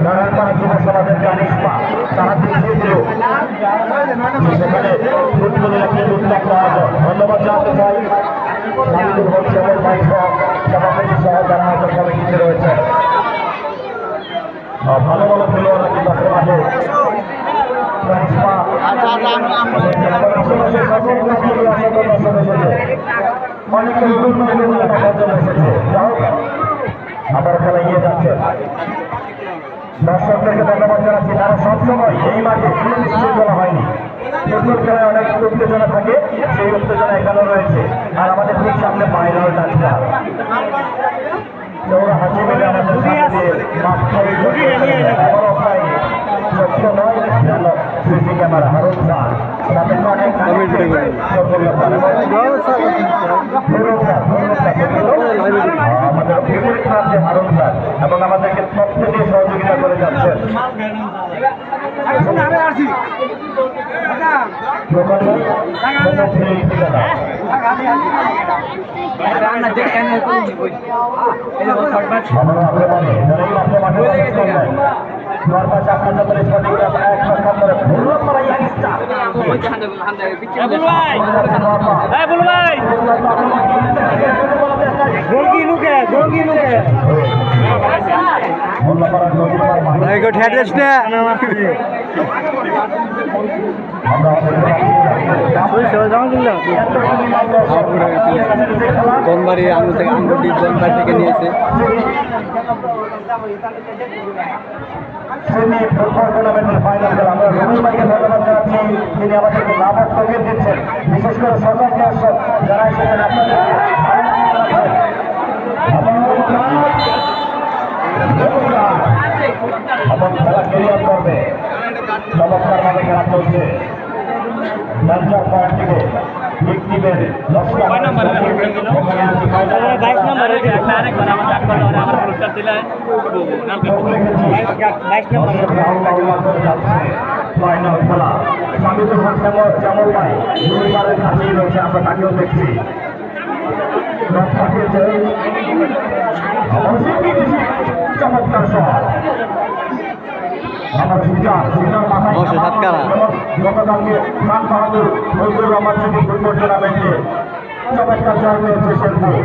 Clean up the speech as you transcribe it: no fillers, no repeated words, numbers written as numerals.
নারায়ণপাড়া যুব সমাজের কানিষ্মা তারা দেখিয়েছিল সেখানে ফুটবলের একটি উদ্যোগ নেওয়া যায়। ধন্যবাদ জানাতে চাই শামীদুল হক সাহেবের ভাই সভাপতি সহ যারা হয়তো কমিটিতে রয়েছে। ভালো ভালো খেলোয়াড়রা কিন্তু আছে মাঠে। অনেকের এসেছে আবার খেলা এগিয়ে যাচ্ছে। দর্শকদেরকে ধন্যবাদ জানাচ্ছি, তারা সবসময় এই মাঠে কোনো বিশৃঙ্খলা হয়নি। ফুটবল খেলায় অনেক উত্তেজনা থাকে, সেই উত্তেজনা এখানেও রয়েছে। আর আমাদের ঠিক সামনে বাইরেও যাচ্ছে ওরা হাসি মিলে আমাদের সাথে মাঠ খাই সত্য নয় যেন সিসি ক্যামেরা হারুন খান তাদের অনেক আমাদের ফেভারিট যে হারুন খান এবং আমাদেরকে তথ্য দিয়ে সহযোগিতা করে যাচ্ছেন। বনবাড়ি আঙুল থেকে আঙ্গুটি বনবাড়ি থেকে নিয়েছে। ফুটবল টুর্নামেন্টের ফাইনাল খেলা আমরা রুবেল ভাইকে ধন্যবাদ জানাচ্ছি, তিনি আমাদেরকে লাভের তরবিয়ত দিচ্ছেন। বিশেষ করে সরকারি দর্শক যারা এসেছেন আপনাদের এবং খেলা ক্যারিয়ার করবে। চমৎকার ভাবে খেলা চলছে। ম্যানচার পয়েন্ট থেকে টিমের 10 ফাইনাল খেলা শামীদুল হক শ্যামল ভাই দুইবারের কাছেই রয়েছে, আমরা তাকেও দেখছি। চমৎকার শট আমার গতকালকে খান বাহাদুর ফজলুর রহমান সিটি ফুটবল টুর্নামেন্টে চমৎকার জয় পেয়েছে শেরপুর।